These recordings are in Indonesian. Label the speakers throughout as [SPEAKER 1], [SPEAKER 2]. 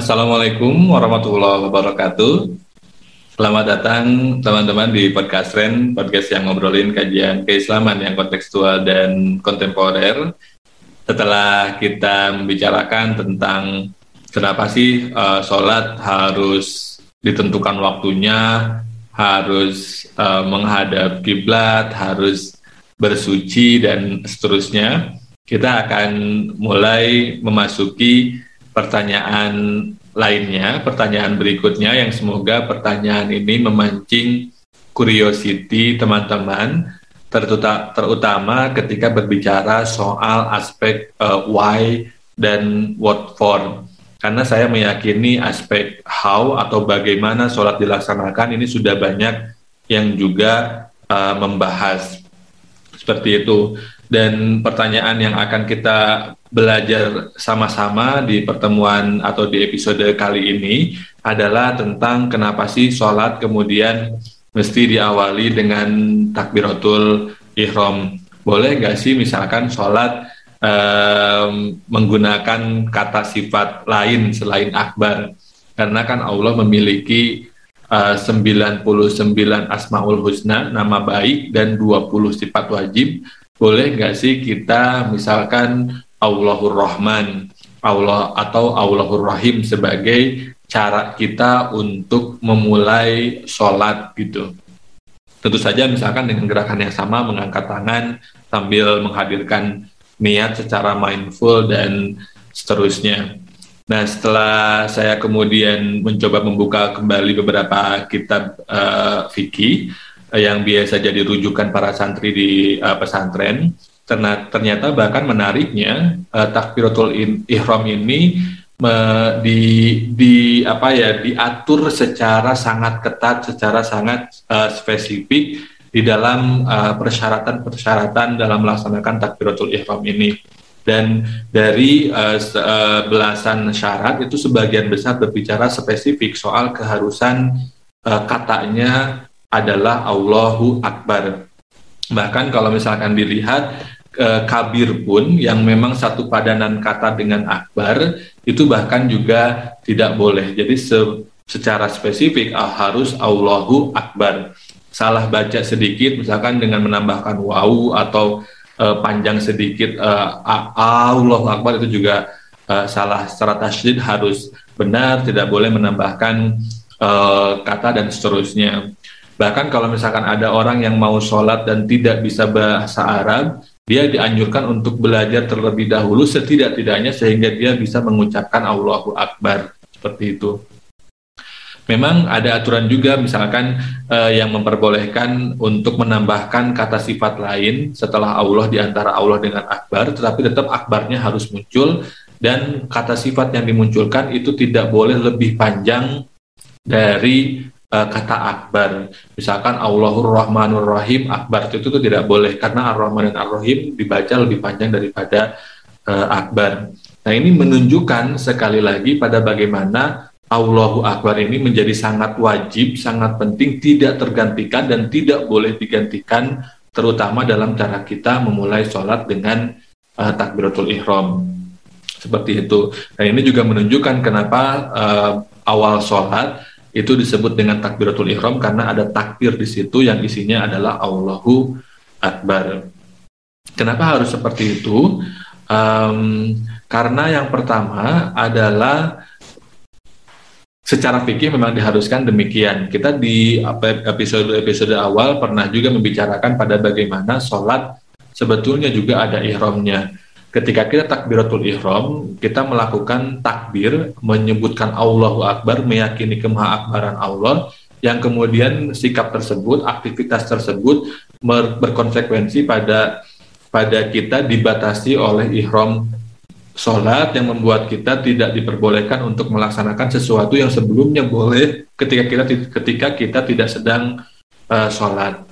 [SPEAKER 1] Assalamualaikum warahmatullahi wabarakatuh. Selamat datang teman-teman di podcast Ren, podcast yang ngobrolin kajian keislaman yang kontekstual dan kontemporer. Setelah kita membicarakan tentang kenapa sih sholat harus ditentukan waktunya, harus menghadap kiblat, harus bersuci dan seterusnya, kita akan mulai memasuki pertanyaan lainnya, pertanyaan berikutnya yang semoga pertanyaan ini memancing curiosity teman-teman, terutama ketika berbicara soal aspek why dan what for. Karena saya meyakini aspek how atau bagaimana sholat dilaksanakan ini sudah banyak yang juga membahas seperti itu. Dan pertanyaan yang akan kita belajar sama-sama di pertemuan atau di episode kali ini adalah tentang kenapa sih sholat kemudian mesti diawali dengan takbiratul ihram. Boleh nggak sih misalkan sholat menggunakan kata sifat lain selain akbar? Karena kan Allah memiliki 99 asmaul husna, nama baik, dan 20 sifat wajib. Boleh nggak sih kita misalkan Allahur Rahman, Allah atau Allahur Rahim sebagai cara kita untuk memulai sholat gitu. Tentu saja misalkan dengan gerakan yang sama, mengangkat tangan sambil menghadirkan niat secara mindful dan seterusnya. Nah, setelah saya kemudian mencoba membuka kembali beberapa kitab fikih yang biasa jadi rujukan para santri di pesantren, ternyata bahkan menariknya takbiratul ihram ini diatur secara sangat ketat, secara sangat spesifik di dalam persyaratan dalam melaksanakan takbiratul ihram ini. Dan dari belasan syarat itu sebagian besar berbicara spesifik soal keharusan katanya adalah Allahu Akbar. Bahkan kalau misalkan dilihat kabir pun yang memang satu padanan kata dengan akbar itu bahkan juga tidak boleh. Jadi secara spesifik harus Allahu Akbar. Salah baca sedikit misalkan dengan menambahkan wawu atau panjang sedikit Allahu Akbar itu juga salah. Secara tasydid harus benar, tidak boleh menambahkan kata dan seterusnya. Bahkan kalau misalkan ada orang yang mau sholat dan tidak bisa bahasa Arab, dia dianjurkan untuk belajar terlebih dahulu setidak-tidaknya sehingga dia bisa mengucapkan Allahu Akbar, seperti itu. Memang ada aturan juga misalkan yang memperbolehkan untuk menambahkan kata sifat lain setelah Allah di antara Allah dengan Akbar, tetapi tetap Akbarnya harus muncul dan kata sifat yang dimunculkan itu tidak boleh lebih panjang dari kata akbar. Misalkan Allahur Rahmanur Rahim, akbar itu tidak boleh karena Ar-Rahman dan Ar-Rahim dibaca lebih panjang daripada akbar. Nah, ini menunjukkan sekali lagi pada bagaimana Allahu Akbar ini menjadi sangat wajib, sangat penting, tidak tergantikan dan tidak boleh digantikan, terutama dalam cara kita memulai sholat dengan takbiratul ihram. Seperti itu. Dan ini juga menunjukkan kenapa awal sholat itu disebut dengan takbiratul ihram karena ada takbir di situ yang isinya adalah Allahu Akbar. Kenapa harus seperti itu? Karena yang pertama adalah secara fikih memang diharuskan demikian. Kita di episode awal pernah juga membicarakan pada bagaimana sholat sebetulnya juga ada ihramnya. Ketika kita takbiratul ihram, kita melakukan takbir, menyebutkan Allahu Akbar, meyakini kemahaakbaran Allah, yang kemudian sikap tersebut, aktivitas tersebut berkonsekuensi pada kita dibatasi oleh ihram sholat yang membuat kita tidak diperbolehkan untuk melaksanakan sesuatu yang sebelumnya boleh ketika kita tidak sedang sholat.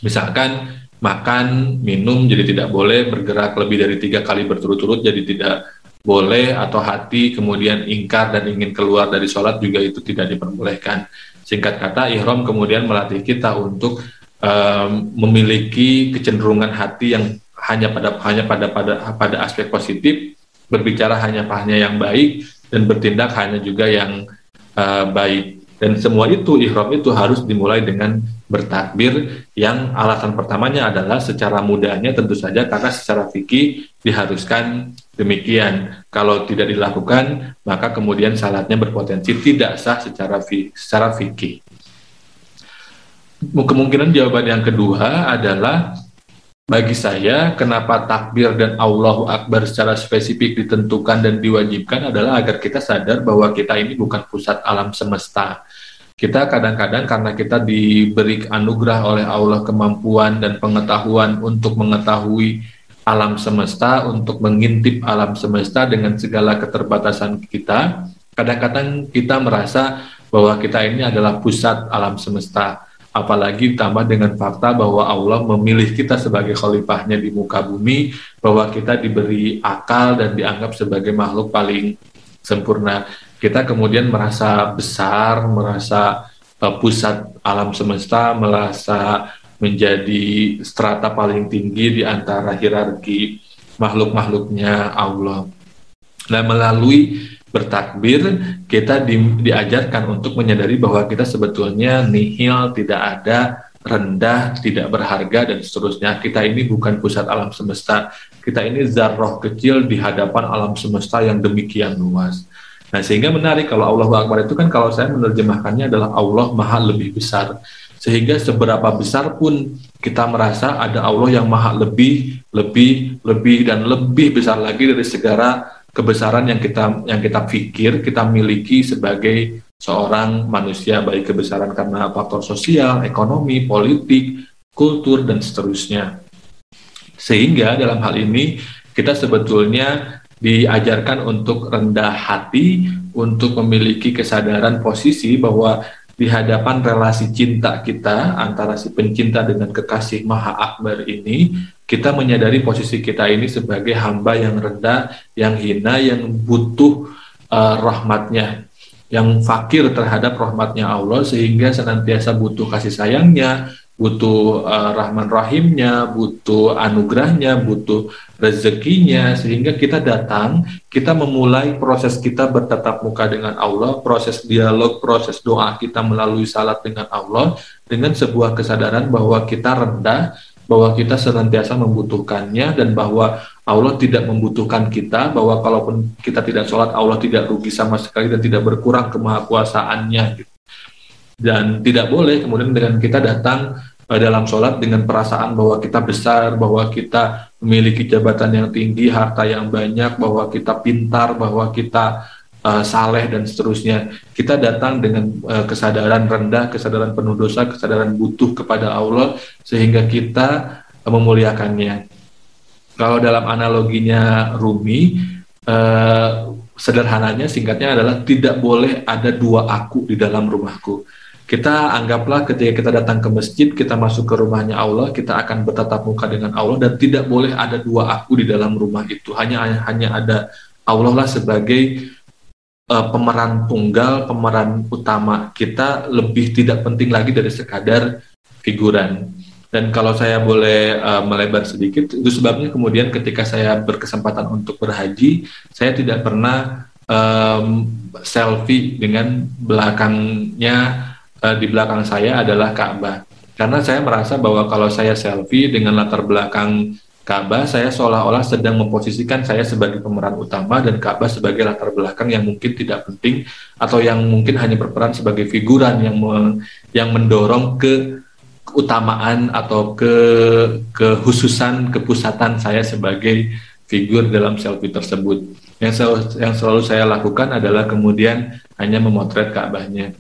[SPEAKER 1] Misalkan makan, minum jadi tidak boleh, bergerak lebih dari 3 kali berturut-turut jadi tidak boleh, atau hati kemudian ingkar dan ingin keluar dari sholat juga itu tidak diperbolehkan. Singkat kata, ihram kemudian melatih kita untuk memiliki kecenderungan hati yang hanya pada aspek positif, berbicara hanya yang baik, dan bertindak hanya juga yang baik. Dan semua itu, ihram itu harus dimulai dengan bertakbir, yang alasan pertamanya adalah secara mudahnya tentu saja karena secara fikih diharuskan demikian. Kalau tidak dilakukan, maka kemudian salatnya berpotensi tidak sah secara fikih. Kemungkinan jawaban yang kedua adalah, bagi saya, kenapa takbir dan Allahu Akbar secara spesifik ditentukan dan diwajibkan adalah agar kita sadar bahwa kita ini bukan pusat alam semesta. Kita kadang-kadang karena kita diberi anugerah oleh Allah kemampuan dan pengetahuan untuk mengetahui alam semesta, untuk mengintip alam semesta dengan segala keterbatasan kita, kadang-kadang kita merasa bahwa kita ini adalah pusat alam semesta. Apalagi ditambah dengan fakta bahwa Allah memilih kita sebagai khalifahnya di muka bumi, bahwa kita diberi akal dan dianggap sebagai makhluk paling sempurna. Kita kemudian merasa besar, merasa pusat alam semesta, merasa menjadi strata paling tinggi di antara hierarki makhluk-makhluknya Allah. Nah, melalui bertakbir, kita diajarkan untuk menyadari bahwa kita sebetulnya nihil, tidak ada, rendah, tidak berharga, dan seterusnya. Kita ini bukan pusat alam semesta. Kita ini zarroh kecil di hadapan alam semesta yang demikian luas. Nah, sehingga menarik kalau Allahu Akbar itu kan, kalau saya menerjemahkannya adalah Allah Maha lebih besar. Sehingga seberapa besar pun kita merasa ada Allah yang maha lebih, dan lebih besar lagi dari segala kebesaran yang kita pikir, kita miliki sebagai seorang manusia, baik kebesaran karena faktor sosial, ekonomi, politik, kultur, dan seterusnya. Sehingga dalam hal ini kita sebetulnya diajarkan untuk rendah hati, untuk memiliki kesadaran posisi bahwa di hadapan relasi cinta kita antara si pencinta dengan kekasih Maha Akbar ini, kita menyadari posisi kita ini sebagai hamba yang rendah, yang hina, yang butuh rahmatnya, yang fakir terhadap rahmatnya Allah, sehingga senantiasa butuh kasih sayangnya, butuh rahman rahimnya, butuh anugerahnya, butuh rezekinya, sehingga kita datang, kita memulai proses kita bertatap muka dengan Allah, proses dialog, proses doa kita melalui salat dengan Allah, dengan sebuah kesadaran bahwa kita rendah, bahwa kita senantiasa membutuhkannya, dan bahwa Allah tidak membutuhkan kita, bahwa kalaupun kita tidak sholat, Allah tidak rugi sama sekali dan tidak berkurang kemahakuasaannya. Dan tidak boleh kemudian dengan kita datang dalam sholat dengan perasaan bahwa kita besar, bahwa kita memiliki jabatan yang tinggi, harta yang banyak, bahwa kita pintar, bahwa kita saleh, dan seterusnya. Kita datang dengan kesadaran rendah, kesadaran penuh dosa, kesadaran butuh kepada Allah, sehingga kita memuliakannya. Kalau dalam analoginya Rumi, sederhananya, singkatnya adalah tidak boleh ada dua aku di dalam rumahku. Kita anggaplah ketika kita datang ke masjid, kita masuk ke rumahnya Allah, kita akan bertatap muka dengan Allah, dan tidak boleh ada dua aku di dalam rumah itu. Hanya ada Allah lah sebagai pemeran tunggal, pemeran utama. Kita lebih tidak penting lagi dari sekadar figuran. Dan kalau saya boleh melebar sedikit, itu sebabnya kemudian ketika saya berkesempatan untuk berhaji, saya tidak pernah selfie dengan belakangnya. Di belakang saya adalah Ka'bah, karena saya merasa bahwa kalau saya selfie dengan latar belakang Ka'bah, saya seolah-olah sedang memposisikan saya sebagai pemeran utama dan Ka'bah sebagai latar belakang yang mungkin tidak penting, atau yang mungkin hanya berperan sebagai figuran yang mendorong keutamaan atau kekhususan, kepusatan saya sebagai figur dalam selfie tersebut. Yang selalu saya lakukan adalah kemudian hanya memotret Ka'bahnya.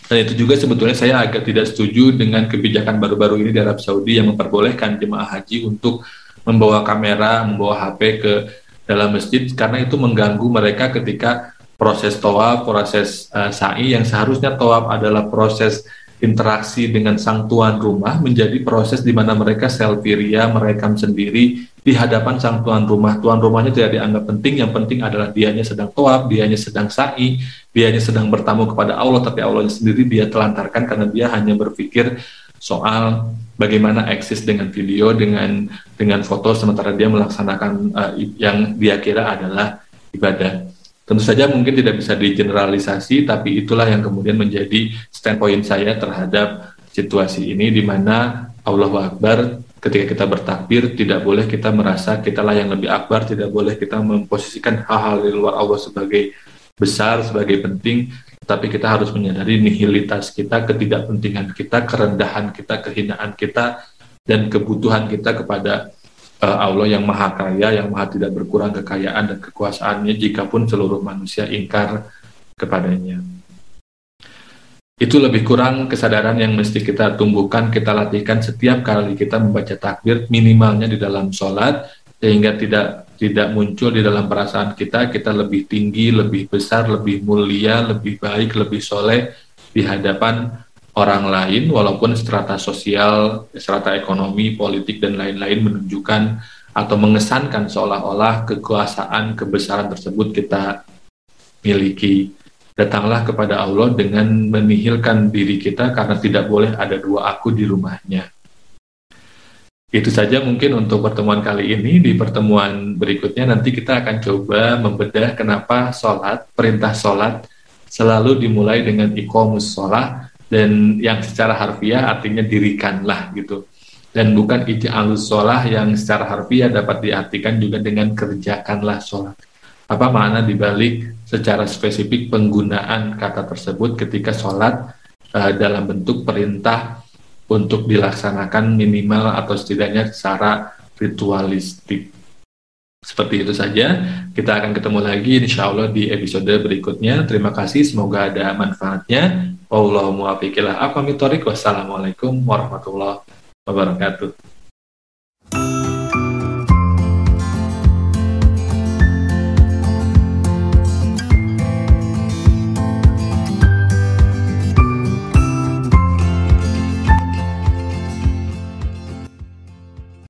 [SPEAKER 1] Dan itu juga sebetulnya saya agak tidak setuju dengan kebijakan baru-baru ini di Arab Saudi yang memperbolehkan jemaah haji untuk membawa kamera, membawa HP ke dalam masjid, karena itu mengganggu mereka ketika proses tawaf, proses sa'i, yang seharusnya tawaf adalah proses interaksi dengan sang tuan rumah, menjadi proses di mana mereka selfie ria, merekam sendiri di hadapan sang tuan rumah. Tuan rumahnya tidak dianggap penting, yang penting adalah dianya sedang tawaf, dianya sedang sa'i, dianya sedang bertamu kepada Allah, tapi Allahnya sendiri dia telantarkan karena dia hanya berpikir soal bagaimana eksis dengan video, dengan foto, sementara dia melaksanakan yang dia kira adalah ibadah. Tentu saja mungkin tidak bisa digeneralisasi, tapi itulah yang kemudian menjadi standpoint saya terhadap situasi ini, di mana Allahu Akbar ketika kita bertakbir tidak boleh kita merasa kitalah yang lebih akbar, tidak boleh kita memposisikan hal-hal di luar Allah sebagai besar, sebagai penting, tapi kita harus menyadari nihilitas kita, ketidakpentingan kita, kerendahan kita, kehinaan kita, dan kebutuhan kita kepada Allah yang maha kaya, yang maha tidak berkurang kekayaan dan kekuasaannya, jikapun seluruh manusia ingkar kepadanya. Itu lebih kurang kesadaran yang mesti kita tumbuhkan, kita latihkan setiap kali kita membaca takbir, minimalnya di dalam sholat, sehingga tidak muncul di dalam perasaan kita lebih tinggi, lebih besar, lebih mulia, lebih baik, lebih soleh di hadapan orang lain, walaupun strata sosial, strata ekonomi, politik, dan lain-lain menunjukkan atau mengesankan seolah-olah kekuasaan, kebesaran tersebut kita miliki. Datanglah kepada Allah dengan menihilkan diri kita, karena tidak boleh ada dua aku di rumahnya. Itu saja mungkin untuk pertemuan kali ini. Di pertemuan berikutnya nanti kita akan coba membedah kenapa perintah sholat selalu dimulai dengan iqamus sholah, dan yang secara harfiah artinya dirikanlah gitu, dan bukan ij'alus sholah yang secara harfiah dapat diartikan juga dengan kerjakanlah sholat. Apa makna dibalik secara spesifik penggunaan kata tersebut ketika sholat dalam bentuk perintah untuk dilaksanakan minimal atau setidaknya secara ritualistik. Seperti itu saja, kita akan ketemu lagi insya Allah di episode berikutnya. Terima kasih, semoga ada manfaatnya. Wassalamualaikum warahmatullahi wabarakatuh.